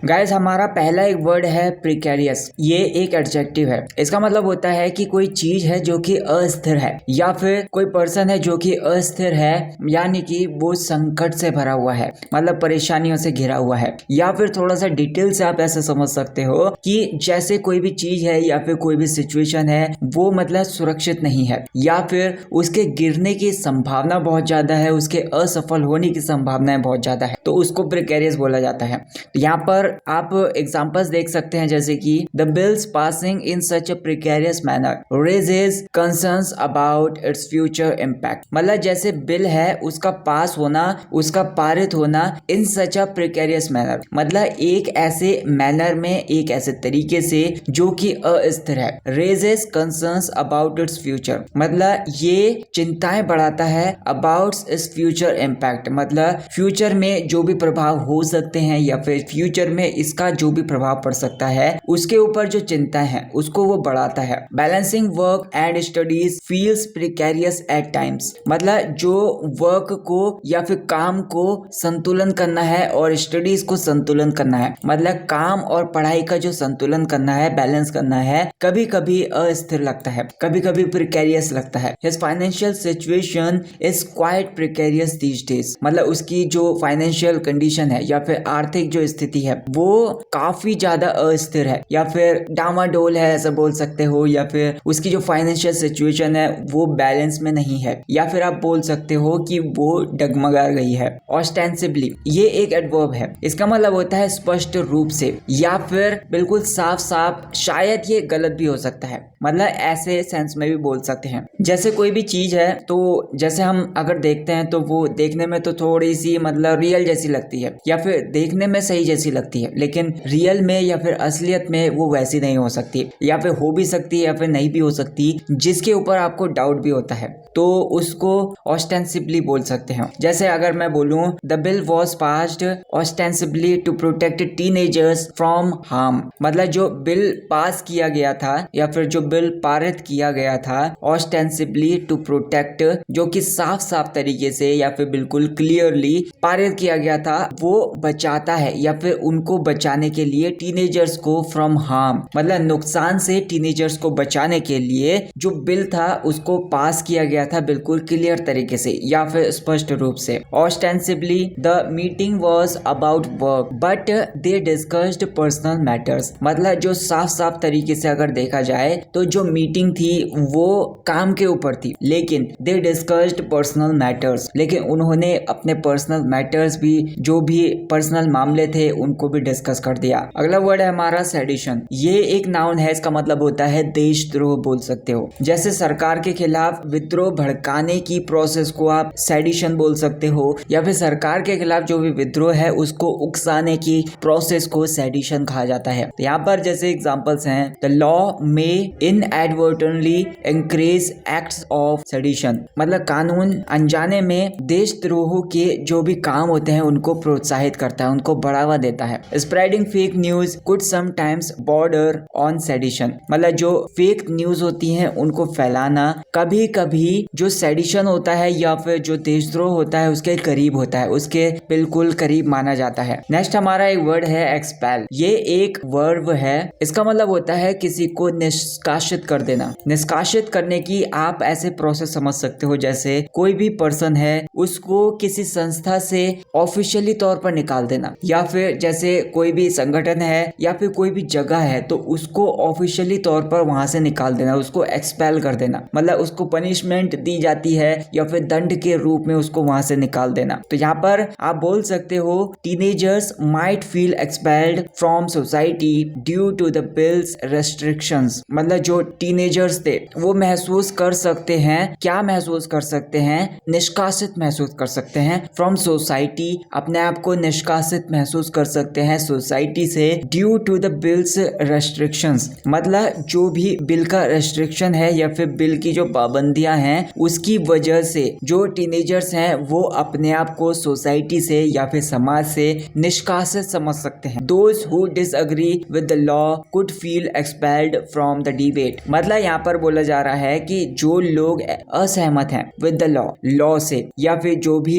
Guys हमारा पहला एक वर्ड है प्रिकेरियस। ये एक एडजेक्टिव है। इसका मतलब होता है कि कोई चीज है जो कि अस्थिर है या फिर कोई पर्सन है जो कि अस्थिर है, यानी कि वो संकट से भरा हुआ है, मतलब परेशानियों से घिरा हुआ है। या फिर थोड़ा सा डिटेल से आप ऐसे समझ सकते हो कि जैसे कोई भी चीज है या फिर कोई भी सिचुएशन है वो मतलब सुरक्षित नहीं है या फिर उसके गिरने की संभावना बहुत ज्यादा है, उसके असफल होने की संभावनाएं बहुत ज्यादा है, तो उसको प्रिकेरियस बोला जाता है। तो यहाँ पर आप एग्जांपल्स देख सकते हैं जैसे कि the bills passing in such a precarious manner raises concerns about its future impact. मतलब जैसे बिल है उसका पास होना, उसका पारित होना इन सच अ प्रिकेरियस मैनर, मतलब एक ऐसे मैनर में, एक ऐसे तरीके से जो कि अस्थिर है। Raises concerns about its future, मतलब ये चिंताएं बढ़ाता है अबाउट इट्स फ्यूचर इम्पैक्ट, मतलब फ्यूचर में जो भी प्रभाव हो सकते हैं या फिर फ्यूचर में इसका जो भी प्रभाव पड़ सकता है उसके ऊपर जो चिंता है उसको वो बढ़ाता है। Balancing work and studies feels precarious at times, मतलब जो वर्क को या फिर काम को संतुलन करना है और स्टडीज को संतुलन करना है, मतलब काम और पढ़ाई का जो संतुलन करना है, बैलेंस करना है, कभी कभी अस्थिर लगता है, कभी कभी प्रिकेरियस लगता है। His financial situation is quite precarious these days, मतलब उसकी जो फाइनेंशियल कंडीशन है या फिर आर्थिक जो स्थिति है वो काफी ज्यादा अस्थिर है या फिर डामाडोल है ऐसा बोल सकते हो, या फिर उसकी जो फाइनेंशियल सिचुएशन है वो बैलेंस में नहीं है, या फिर आप बोल सकते हो कि वो डगमगा गई है। ऑस्टेंसिबली ये एक एडवर्ब है। इसका मतलब होता है स्पष्ट रूप से या फिर बिल्कुल साफ साफ। शायद ये गलत भी हो सकता है, मतलब ऐसे सेंस में भी बोल सकते हैं। जैसे कोई भी चीज है तो जैसे हम अगर देखते हैं तो वो देखने में तो थोड़ी सी मतलब रियल जैसी लगती है या फिर देखने में सही जैसी लगती है, लेकिन रियल में या फिर असलियत में वो वैसी नहीं हो सकती, या फिर हो भी सकती है या फिर नहीं भी हो सकती, जिसके ऊपर आपको डाउट भी होता है, तो उसको ऑस्टेंसिबली बोल सकते हैं। जैसे अगर मैं बोलूं the bill was passed ostensibly to protect teenagers from harm, मतलब जो बिल पास किया गया था या फिर जो बिल पारित किया गया था ऑस्टेंसिबली टू प्रोटेक्ट, जो कि साफ साफ तरीके से या फिर बिल्कुल क्लियरली पारित किया गया था, वो बचाता है या फिर उनको बचाने के लिए टीनेजर्स को फ्रॉम हार्म, मतलब नुकसान से टीनेजर्स को बचाने के लिए जो बिल था उसको पास किया गया था बिल्कुल क्लियर तरीके से या फिर स्पष्ट रूप से। Ostensibly the meeting was about work but they discussed personal matters, मतलब जो साफ साफ तरीके से अगर देखा जाए तो जो मीटिंग थी वो काम के ऊपर थी, लेकिन दे डिस्कस्ड पर्सनल मैटर्स, लेकिन उन्होंने अपने पर्सनल मैटर्स भी, जो भी पर्सनल मामले थे उनको भी डिस्कस कर दिया। अगला वर्ड है हमारा सेडिशन। ये एक नाउन है, इसका मतलब होता है देशद्रोह बोल सकते हो। जैसे सरकार के खिलाफ विद्रोह भड़काने की प्रोसेस को आप सेडिशन बोल सकते हो, या फिर सरकार के खिलाफ जो भी विद्रोह है उसको उकसाने की प्रोसेस को सेडिशन कहा जाता है। यहाँ पर जैसे एग्जांपल्स हैं द लॉ में inadvertently increase acts of sedition, मतलब कानून अनजाने में देशद्रोह के जो भी काम होते हैं उनको प्रोत्साहित करता है, उनको बढ़ावा देता है। Spreading fake news could sometimes border on sedition, मतलब जो फेक न्यूज होती हैं उनको फैलाना कभी कभी जो सेडिशन होता है या फिर जो देशद्रोह होता है उसके करीब होता है, उसके बिल्कुल करीब माना जाता है। नेक्स्ट हमारा एक वर्ड है एक्सपेल। ये एक वर्ब है, इसका मतलब होता है किसी को निष्कासित कर देना। निष्कासित करने की आप ऐसे प्रोसेस समझ सकते हो जैसे कोई भी पर्सन है उसको किसी संस्था से ऑफिशियली तौर पर निकाल देना, या फिर जैसे कोई भी संगठन है या फिर कोई भी जगह है तो उसको ऑफिशियली तौर पर वहां से निकाल देना, उसको एक्सपेल कर देना, मतलब उसको पनिशमेंट दी जाती है या फिर दंड के रूप में उसको वहां से निकाल देना। तो यहाँ पर आप बोल सकते हो teenagers might feel expelled from society due to the bill's restrictions, मतलब जो टीनेजर्स थे वो महसूस कर सकते हैं, क्या महसूस कर सकते हैं, निष्कासित महसूस कर सकते हैं फ्रॉम सोसाइटी, अपने आप को निष्कासित महसूस कर सकते हैं सोसाइटी से, due to the bill's restrictions, मतलब जो भी बिल का रेस्ट्रिक्शन है या फिर बिल की जो पाबंदियां हैं उसकी वजह से जो टीनेजर्स हैं वो अपने आप को सोसाइटी से या फिर समाज से निष्कासित समझ सकते हैं। Those who disagree with the law could feel expelled from the debate, मतलब यहाँ पर बोला जा रहा है कि जो लोग असहमत हैं विद द लॉ से, या फिर जो भी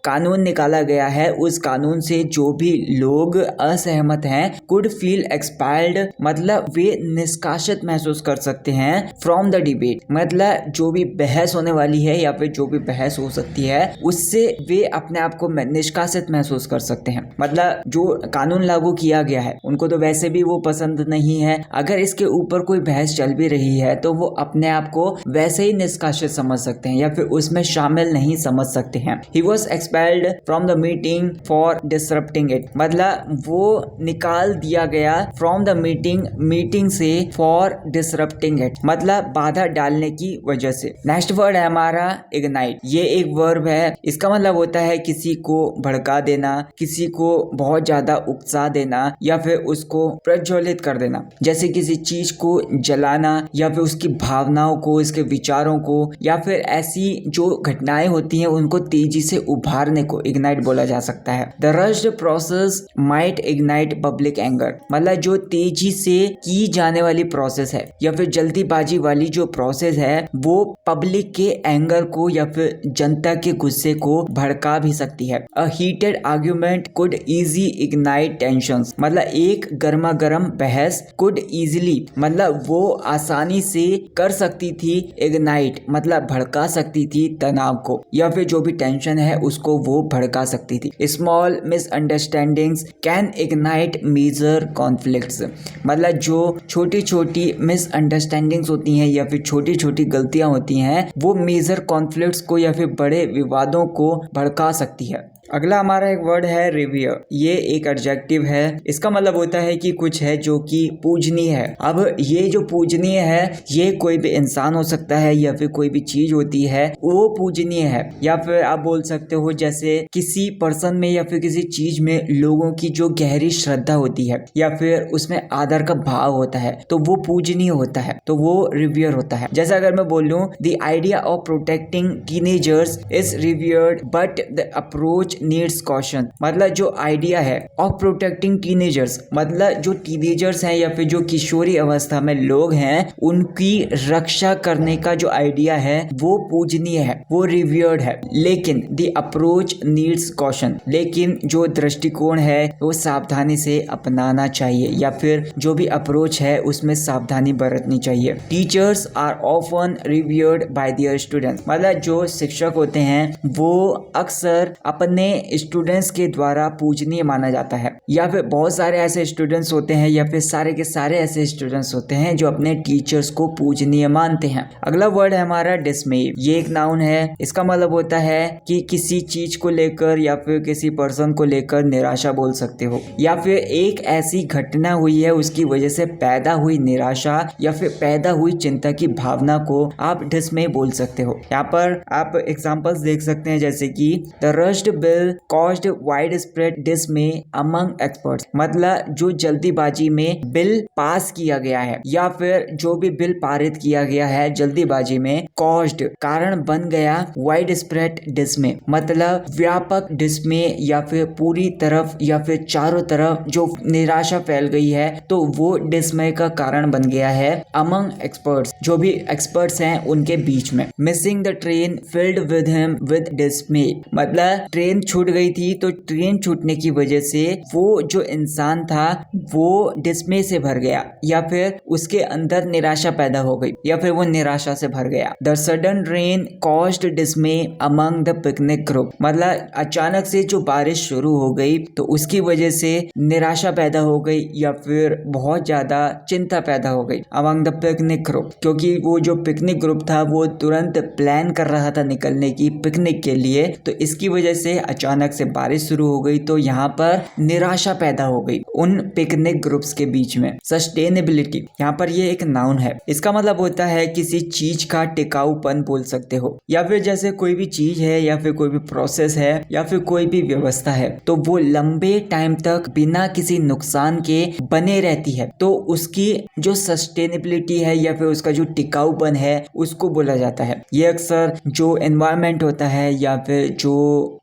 कानून निकाला गया है उस कानून से जो भी लोग असहमत हैं कुड फील एक्सपायर्ड मतलब वे निष्कासित महसूस कर सकते हैं फ्रॉम द डिबेट मतलब जो भी बहस होने वाली है या फिर जो भी बहस हो सकती है उससे वे अपने आप को निष्कासित महसूस कर सकते हैं। मतलब जो कानून लागू किया गया है उनको तो वैसे भी वो पसंद नहीं है, अगर इसके ऊपर कोई बहस चल भी रही है तो वो अपने आप को वैसे ही निष्कासित समझ सकते हैं या फिर उसमें शामिल नहीं समझ सकते हैं। He was expelled from the meeting for disrupting it मतलब वो निकाल दिया गया from the मीटिंग से for disrupting it मतलब बाधा डालने की वजह से। नेक्स्ट वर्ड है हमारा ignite, ये एक वर्ब है, इसका मतलब होता है किसी को भड़का देना, किसी को बहुत ज्यादा उकसा देना या फिर उसको प्रज्वलित कर देना, जैसे किसी चीज को जलाना या फिर उसकी भावनाओं को, इसके विचारों को या फिर ऐसी जो घटनाएं होती हैं उनको तेजी से उभारने को इग्नाइट बोला जा सकता है। The rushed process might ignite public anger मतलब जो तेजी से की जाने वाली प्रोसेस है या फिर जल्दीबाजी वाली जो प्रोसेस है वो पब्लिक के एंगर को या फिर जनता के गुस्से को भड़का भी सकती है। A heated argument could easy ignite tensions मतलब एक गर्मा गर्म बहस कुड इजीली मतलब वो आसानी से कर सकती थी इग्नाइट मतलब भड़का सकती थी तनाव को या फिर जो भी टेंशन है उसको वो भड़का सकती थी। Small misunderstandings can ignite major conflicts मतलब जो छोटी छोटी मिसअंडरस्टैंडिंग्स होती हैं या फिर छोटी छोटी गलतियां होती हैं वो मेजर कॉन्फ्लिक्ट्स को या फिर बड़े विवादों को भड़का सकती है। अगला हमारा एक वर्ड है रिवियर, ये एक एडजेक्टिव है, इसका मतलब होता है कि कुछ है जो कि पूजनीय है। अब ये जो पूजनीय है ये कोई भी इंसान हो सकता है या फिर कोई भी चीज होती है वो पूजनीय है, या फिर आप बोल सकते हो जैसे किसी पर्सन में या फिर किसी चीज में लोगों की जो गहरी श्रद्धा होती है या फिर उसमें आदर का भाव होता है तो वो पूजनीय होता है, तो वो रिवियर होता है। जैसे अगर मैं बोल लूं the idea of protecting teenagers is revered but the approach needs caution मतलब जो आइडिया है ऑफ प्रोटेक्टिंग टीनेजर्स मतलब जो टीनेजर्स हैं या फिर जो किशोरी अवस्था में लोग हैं उनकी रक्षा करने का जो आइडिया है वो पूजनीय है, वो रिवियर्ड है, लेकिन द अप्रोच नीड्स कॉशन लेकिन जो दृष्टिकोण है वो सावधानी से अपनाना चाहिए या फिर जो भी अप्रोच है उसमें सावधानी बरतनी चाहिए। Teachers are often revered by their students मतलब जो शिक्षक होते हैं वो अक्सर अपने स्टूडेंट्स के द्वारा पूजनीय माना जाता है, या फिर बहुत सारे ऐसे स्टूडेंट्स होते हैं या फिर सारे के सारे ऐसे स्टूडेंट्स होते हैं जो अपने टीचर्स को पूजनीय मानते हैं। अगला वर्ड है हमारा डिसमे, ये एक नाउन है, इसका मतलब होता है कि किसी चीज को लेकर या फिर किसी पर्सन को लेकर निराशा बोल सकते हो या फिर एक ऐसी घटना हुई है उसकी वजह से पैदा हुई निराशा या फिर पैदा हुई चिंता की भावना को आप डिसमे बोल सकते हो। यहाँ पर आप एग्जांपल्स देख सकते हैं जैसे कि the rushed bill caused widespread dismay among experts मतलब जो जल्दीबाजी में बिल पास किया गया है या फिर जो भी बिल पारित किया गया है जल्दीबाजी में caused कारण बन गया widespread dismay मतलब व्यापक डिस्मे या फिर पूरी तरफ या फिर चारों तरफ जो निराशा फैल गई है तो वो डिस्मे का कारण बन गया है among experts जो भी एक्सपर्ट्स हैं उनके बीच में। Missing the train filled with him with dismay मतलब ट्रेन छूट गई थी तो ट्रेन छूटने की वजह से वो जो इंसान था वो डिस्मे से भर गया या फिर उसके अंदर निराशा पैदा हो गई या फिर वो निराशा से भर गया। The sudden rain caused डिस्मे among the picnic group मतलब अचानक से जो बारिश शुरू हो गई तो उसकी वजह से निराशा पैदा हो गई या फिर बहुत ज्यादा चिंता पैदा हो गई अमंग द पिकनिक ग्रुप, क्योंकि वो जो पिकनिक ग्रुप था वो तुरंत प्लान कर रहा था निकलने की पिकनिक के लिए, तो इसकी वजह से अचानक से बारिश शुरू हो गई तो यहाँ पर निराशा पैदा हो गई उन पिकनिक ग्रुप्स के बीच में। सस्टेनेबिलिटी यहाँ पर ये एक नाउन है, इसका मतलब होता है किसी चीज का टिकाऊपन बोल सकते हो या फिर जैसे कोई भी चीज है या फिर कोई भी प्रोसेस है या फिर कोई भी व्यवस्था है तो वो लंबे टाइम तक बिना किसी नुकसान के बने रहती है तो उसकी जो सस्टेनेबिलिटी है या फिर उसका जो टिकाऊपन है उसको बोला जाता है। ये अक्सर जो एनवायरनमेंट होता है या फिर जो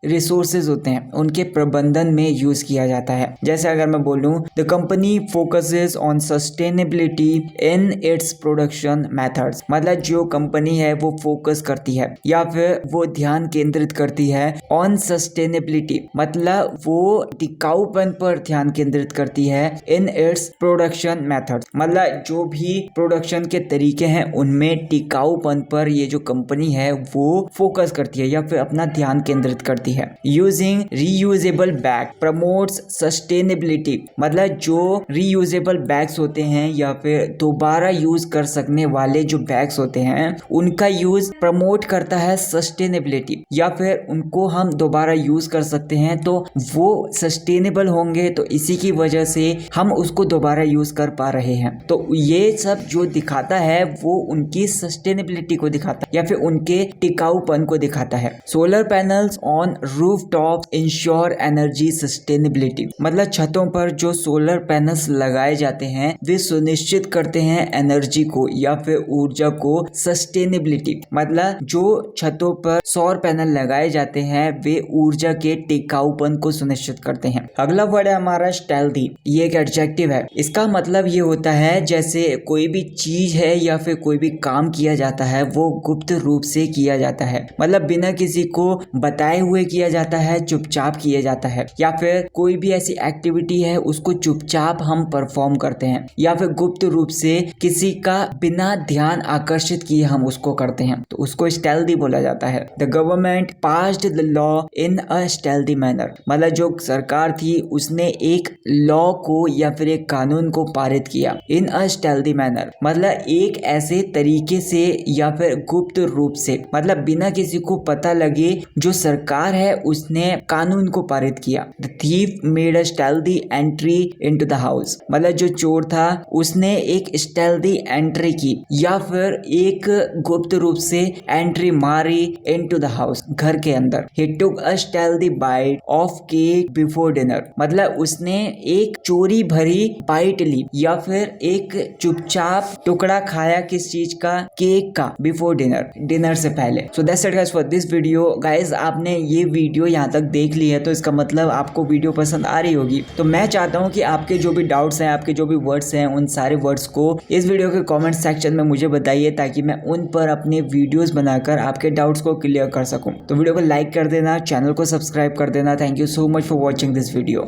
रिसोर्स रिसोर्सेज होते हैं उनके प्रबंधन में यूज किया जाता है। जैसे अगर मैं बोलूं, the company focuses on sustainability in its production methods, मतलब जो कंपनी है वो फोकस करती है या फिर वो ध्यान केंद्रित करती है ऑन सस्टेनेबिलिटी, मतलब वो टिकाऊपन पर ध्यान केंद्रित करती है इन इट्स प्रोडक्शन मेथड्स, मतलब जो भी प्रोडक्शन के तरीके हैं उनमें टिकाऊपन पर ये जो कंपनी है वो फोकस करती है या फिर अपना ध्यान केंद्रित करती है। Using reusable bag promotes sustainability, मतलब जो रीयूजेबल बैग्स होते हैं या फिर दोबारा यूज कर सकने वाले जो बैग्स होते हैं उनका यूज प्रमोट करता है सस्टेनेबिलिटी, या फिर उनको हम दोबारा यूज कर सकते हैं तो वो सस्टेनेबल होंगे, तो इसी की वजह से हम उसको दोबारा यूज कर पा रहे हैं। तो ये सब जो दिखाता है वो उनकी सस्टेनेबिलिटी को दिखाता है या फिर उनके टिकाऊपन को दिखाता है। Solar panels on rooftop ensure energy sustainability, मतलब छतों पर जो सोलर पैनल्स लगाए जाते हैं वे सुनिश्चित करते हैं एनर्जी को या फिर ऊर्जा को सस्टेनेबिलिटी, मतलब जो छतों पर सौर पैनल लगाए जाते हैं वे ऊर्जा के टिकाऊपन को सुनिश्चित करते हैं। अगला वर्ड है हमारा स्टेल्थी, ये एक एडजेक्टिव है। इसका मतलब ये होता है जैसे कोई भी चीज है या फिर कोई भी काम किया जाता है वो गुप्त रूप से किया जाता है, मतलब बिना किसी को बताए हुए किया जाता है, चुपचाप किया जाता है, या फिर कोई भी ऐसी एक्टिविटी है उसको चुपचाप हम परफॉर्म करते हैं या फिर गुप्त रूप से किसी का बिना ध्यान आकर्षित किए हम उसको करते हैं, तो उसको स्टेल्थी बोला जाता है। The government passed the law in a stealthy manner, मतलब जो सरकार थी उसने एक लॉ को या फिर एक कानून को पारित किया इन अ स्टेल्थी मैनर, मतलब एक ऐसे तरीके से या फिर गुप्त रूप से, मतलब बिना किसी को पता लगे जो सरकार है उसने कानून को पारित किया। The thief made a stealthy entry into the house, मतलब जो चोर था उसने एक स्टेल्थी एंट्री की या फिर एक गुप्त रूप से एंट्री मारी इनटू द हाउस, घर के अंदर। He took a stealthy bite of cake before dinner, मतलब उसने एक चोरी भरी बाइट ली या फिर एक चुपचाप टुकड़ा खाया किस चीज का, केक का, बिफोर डिनर, डिनर से पहले। So that's it guys for this video. Guys आपने ये वीडियो यहाँ तक देख ली है तो इसका मतलब आपको वीडियो पसंद आ रही होगी। तो मैं चाहता हूँ कि आपके जो भी डाउट्स हैं, आपके जो भी वर्ड्स हैं, उन सारे वर्ड्स को इस वीडियो के कमेंट सेक्शन में मुझे बताइए ताकि मैं उन पर अपने वीडियोस बनाकर आपके डाउट्स को क्लियर कर सकूं। तो वीडियो को लाइक कर देना, चैनल को सब्सक्राइब कर देना। Thank you so much for watching this video.